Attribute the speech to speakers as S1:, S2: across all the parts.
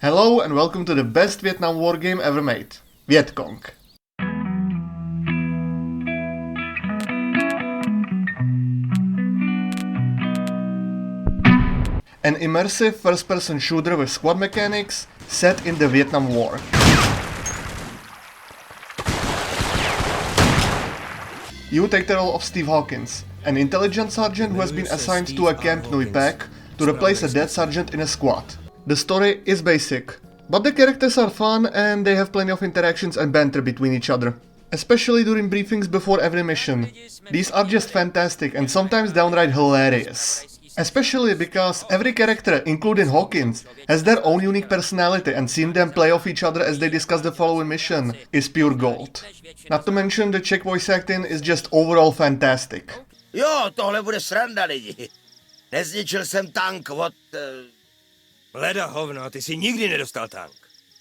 S1: Hello and welcome to the best Vietnam war game ever made, Vietcong. An immersive first-person shooter with squad mechanics set in the Vietnam War. You take the role of Steve Hawkins, an intelligence sergeant who has been assigned to a Camp Nui pack to replace a dead sergeant in a squad. The story is basic, but the characters are fun and they have plenty of interactions and banter between each other. Especially during briefings before every mission. These are just fantastic and sometimes downright hilarious. Especially because every character, including Hawkins, has their own unique personality and seeing them play off each other as they discuss the following mission is pure gold. Not to mention the Czech voice acting is just overall fantastic.
S2: Jo, tohle bude sranda, lidi. Nezničil jsem tank od...
S3: Leda hovno, ty si nikdy nedostal tank.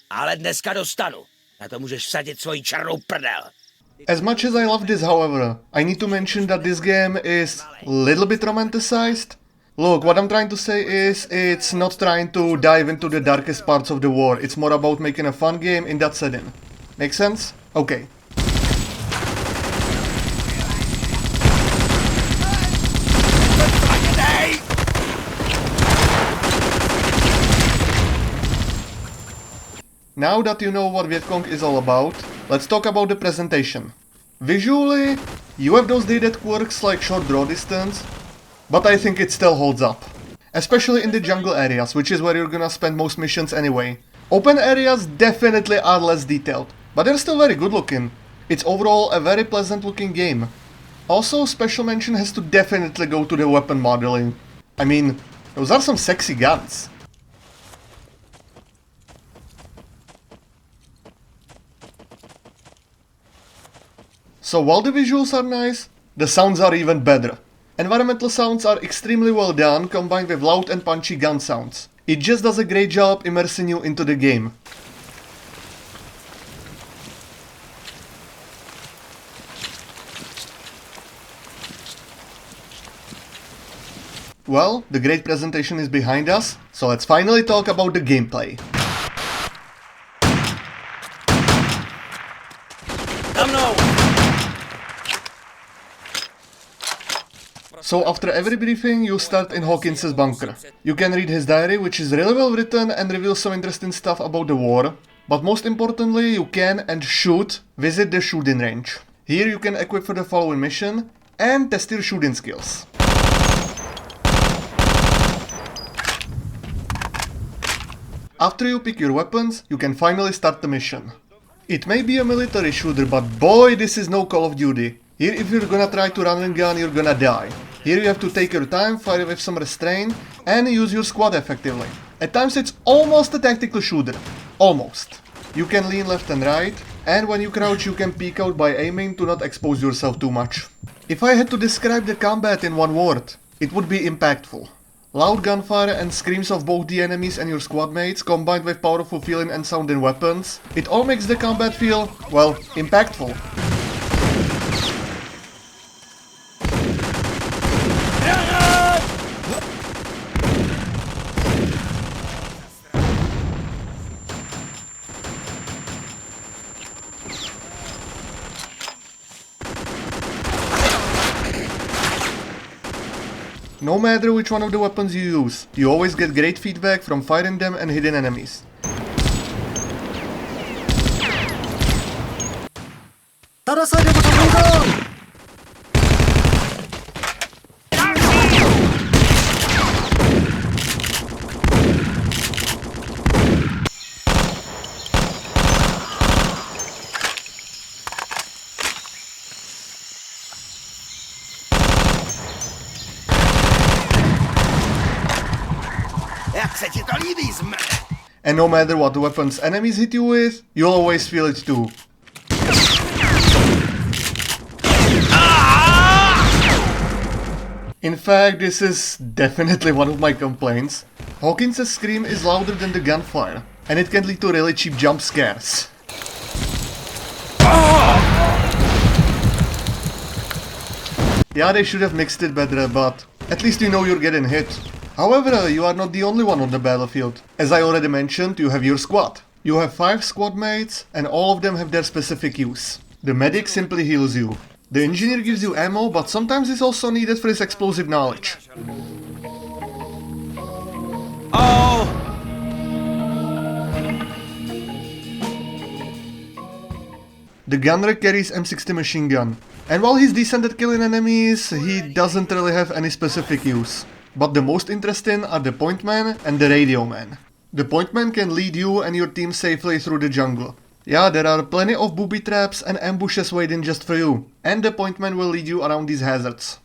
S2: Ale dneska dostanu. Na to můžeš vsadit svoji černou prdel.
S1: As much as I love this, however, I need to mention that this game is a little bit romanticized. Look, what I'm trying to say is, it's not trying to dive into the darkest parts of the war, it's more about making a fun game in that setting. Make sense? Okay. Now that you know what Vietcong is all about, let's talk about the presentation. Visually, you have those dated quirks like short draw distance, but I think it still holds up. Especially in the jungle areas, which is where you're gonna spend most missions anyway. Open areas definitely are less detailed, but they're still very good looking. It's overall a very pleasant looking game. Also, special mention has to definitely go to the weapon modeling. I mean, those are some sexy guns. So while the visuals are nice, the sounds are even better. Environmental sounds are extremely well done, combined with loud and punchy gun sounds. It just does a great job immersing you into the game. Well, the great presentation is behind us, so let's finally talk about the gameplay. So after every briefing, you start in Hawkins' bunker. You can read his diary, which is really well written and reveals some interesting stuff about the war. But most importantly, you can and should visit the shooting range. Here you can equip for the following mission and test your shooting skills. After you pick your weapons, you can finally start the mission. It may be a military shooter, but boy, this is no Call of Duty. Here, if you're gonna try to run and gun, you're gonna die. Here you have to take your time, fire with some restraint, and use your squad effectively. At times it's almost a tactical shooter. Almost. You can lean left and right, and when you crouch you can peek out by aiming to not expose yourself too much. If I had to describe the combat in one word, it would be impactful. Loud gunfire and screams of both the enemies and your squad mates, combined with powerful feeling and sounding weapons, it all makes the combat feel, well, impactful. No matter which one of the weapons you use, you always get great feedback from firing them and hitting enemies. And no matter what weapons enemies hit you with, you'll always feel it too. In fact, this is definitely one of my complaints. Hawkins' scream is louder than the gunfire, and it can lead to really cheap jump scares. Yeah, they should have mixed it better, but at least you know you're getting hit. However, you are not the only one on the battlefield. As I already mentioned, you have your squad. You have 5 squad mates and all of them have their specific use. The medic simply heals you. The engineer gives you ammo, but sometimes it's also needed for his explosive knowledge.
S3: Oh!
S1: The gunner carries M60 machine gun, and while he's decent at killing enemies, he doesn't really have any specific use. But the most interesting are the point man and the radio man. The point man can lead you and your team safely through the jungle. Yeah, there are plenty of booby traps and ambushes waiting just for you, and the point man will lead you around these hazards.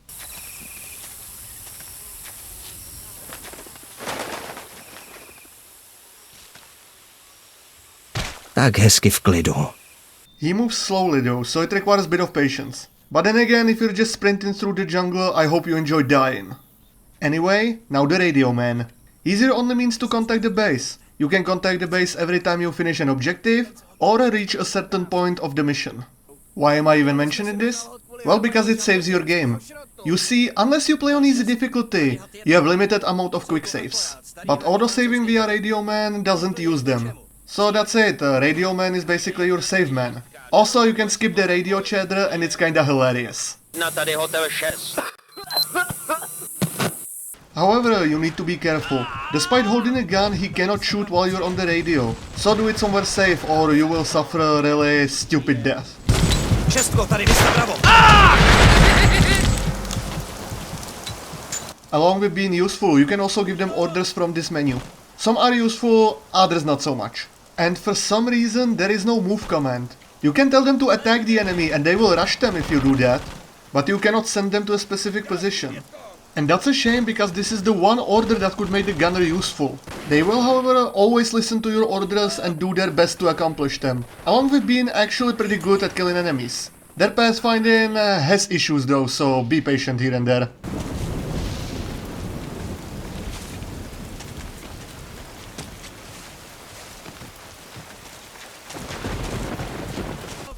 S3: Tak hezky v klidu.
S1: He moves slowly though, so it requires a bit of patience. But then again, if you're just sprinting through the jungle, I hope you enjoy dying. Anyway, now the radio man. He's your only means to contact the base. You can contact the base every time you finish an objective or reach a certain point of the mission. Why am I even mentioning this? Well, because it saves your game. You see, unless you play on easy difficulty, you have limited amount of quick saves. But autosaving via Radio Man doesn't use them. So that's it, Radio Man is basically your save man. Also, you can skip the radio chatter and it's kinda hilarious.
S2: Na tady hotel 6.
S1: However, you need to be careful. Despite holding a gun, he cannot shoot while you're on the radio. So do it somewhere safe or you will suffer a really stupid death.
S3: Šestko, tady vysta bravo.
S1: Along with being useful, you can also give them orders from this menu. Some are useful, others not so much. And for some reason, there is no move command. You can tell them to attack the enemy and they will rush them if you do that, but you cannot send them to a specific position. And that's a shame because this is the one order that could make the gunner useful. They will, however, always listen to your orders and do their best to accomplish them, along with being actually pretty good at killing enemies. Their pathfinding has issues though, so be patient here and there.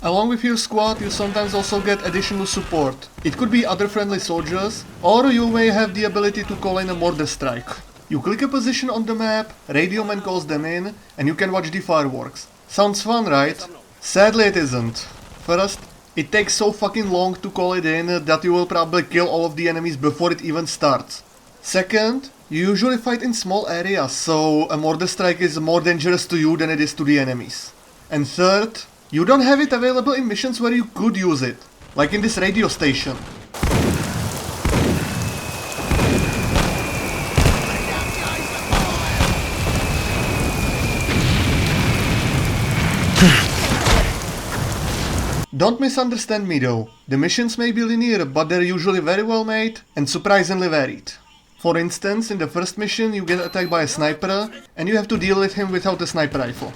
S1: Along with your squad, you sometimes also get additional support. It could be other friendly soldiers, or you may have the ability to call in a mortar strike. You click a position on the map, Radio Man calls them in, and you can watch the fireworks. Sounds fun, right? Sadly it isn't. First, it takes so fucking long to call it in that you will probably kill all of the enemies before it even starts. Second, you usually fight in small areas, so a mortar strike is more dangerous to you than it is to the enemies. And third, you don't have it available in missions where you could use it, like in this radio station. Don't misunderstand me though, the missions may be linear, but they're usually very well made and surprisingly varied. For instance, in the first mission you get attacked by a sniper and you have to deal with him without a sniper rifle.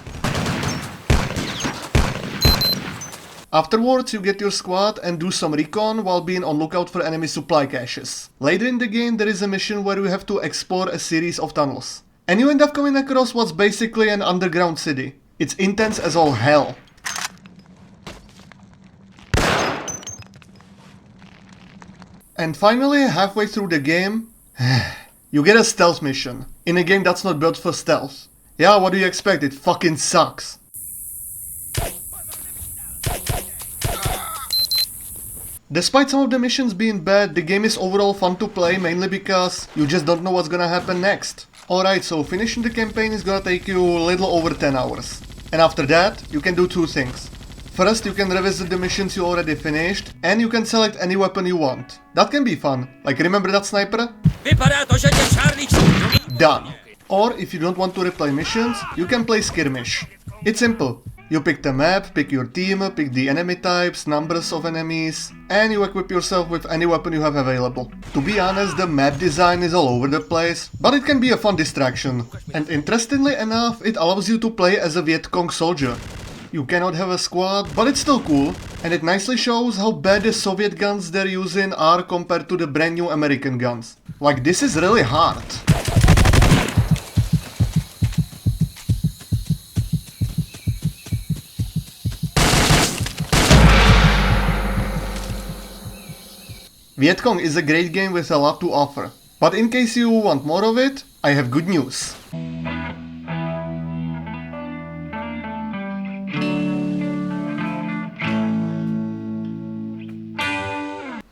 S1: Afterwards, you get your squad and do some recon while being on lookout for enemy supply caches. Later in the game, there is a mission where you have to explore a series of tunnels. And you end up coming across what's basically an underground city. It's intense as all hell. And finally, halfway through the game, you get a stealth mission. In a game that's not built for stealth. Yeah, what do you expect? It fucking sucks. Despite some of the missions being bad, the game is overall fun to play, mainly because you just don't know what's gonna happen next. Alright, so finishing the campaign is gonna take you a little over 10 hours. And after that, you can do two things. First, you can revisit the missions you already finished, and you can select any weapon you want. That can be fun. Like, remember that sniper? Done. Or, if you don't want to replay missions, you can play skirmish. It's simple. You pick the map, pick your team, pick the enemy types, numbers of enemies, and you equip yourself with any weapon you have available. To be honest, the map design is all over the place, but it can be a fun distraction. And interestingly enough, it allows you to play as a Vietcong soldier. You cannot have a squad, but it's still cool, and it nicely shows how bad the Soviet guns they're using are compared to the brand new American guns. Like, this is really hard. Vietcong is a great game with a lot to offer. But in case you want more of it, I have good news.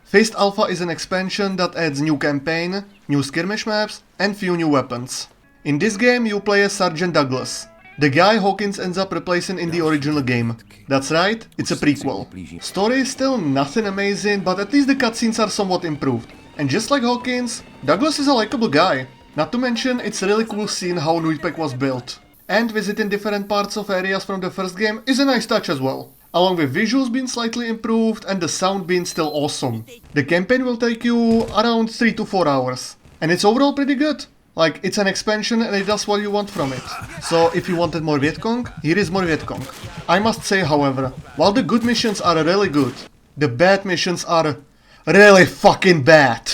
S1: Phased Alpha is an expansion that adds new campaign, new skirmish maps, and few new weapons. In this game you play as Sergeant Douglas, the guy Hawkins ends up replacing in the original game. That's right, it's a prequel. Story is still nothing amazing, but at least the cutscenes are somewhat improved. And just like Hawkins, Douglas is a likable guy. Not to mention, it's really cool seeing how Nuypek was built. And visiting different parts of areas from the first game is a nice touch as well. Along with visuals being slightly improved and the sound being still awesome. The campaign will take you around 3 to 4 hours. And it's overall pretty good. Like, it's an expansion and it does what you want from it. So if you wanted more Vietcong, here is more Vietcong. I must say, however, while the good missions are really good, the bad missions are really fucking bad.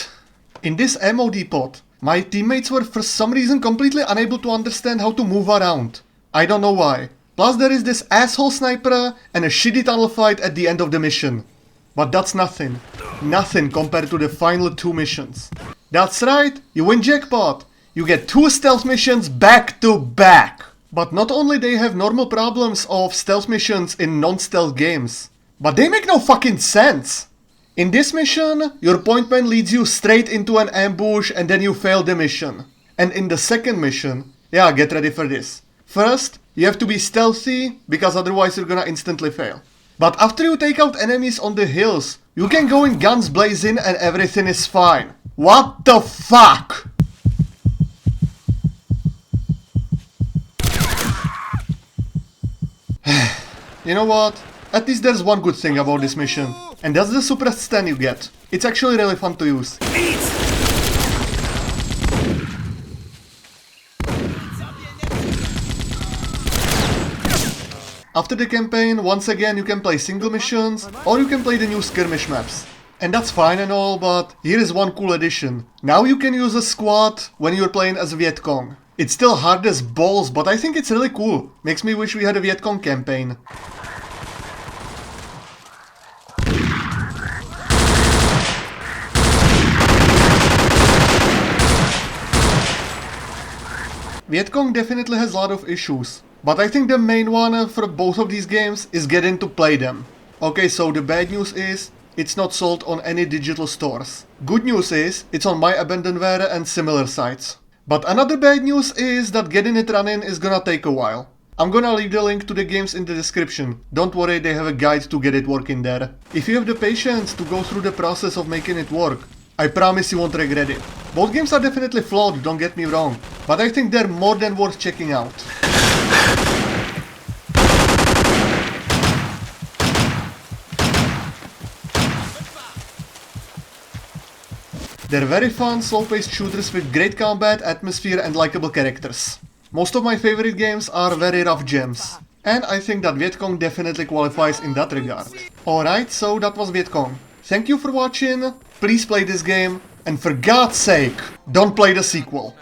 S1: In this ammo depot, my teammates were for some reason completely unable to understand how to move around. I don't know why. Plus there is this asshole sniper and a shitty tunnel fight at the end of the mission. But that's nothing. Nothing compared to the final 2 missions. That's right, you win jackpot. You get 2 stealth missions back to back. But not only they have normal problems of stealth missions in non-stealth games, but they make no fucking sense. In this mission, your point man leads you straight into an ambush and then you fail the mission. And in the second mission, yeah, get ready for this. First, you have to be stealthy, because otherwise you're gonna instantly fail. But after you take out enemies on the hills, you can go in guns blazing and everything is fine. What the fuck? You know what? At least there's one good thing about this mission. And that's the suppressed stun you get. It's actually really fun to use. After the campaign, once again you can play single missions, or you can play the new skirmish maps. And that's fine and all, but here is one cool addition. Now you can use a squad when you're playing as Vietcong. It's still hard as balls, but I think it's really cool. Makes me wish we had a Vietcong campaign. Vietcong definitely has a lot of issues, but I think the main one for both of these games is getting to play them. Okay, so the bad news is, it's not sold on any digital stores. Good news is, it's on My Abandonware and similar sites. But another bad news is that getting it running is gonna take a while. I'm gonna leave the link to the games in the description. Don't worry, they have a guide to get it working there. If you have the patience to go through the process of making it work, I promise you won't regret it. Both games are definitely flawed, don't get me wrong, but I think they're more than worth checking out. They're very fun, slow-paced shooters with great combat, atmosphere and likable characters. Most of my favorite games are very rough gems. And I think that Vietcong definitely qualifies in that regard. Alright, so that was Vietcong. Thank you for watching, please play this game, and for God's sake, don't play the sequel.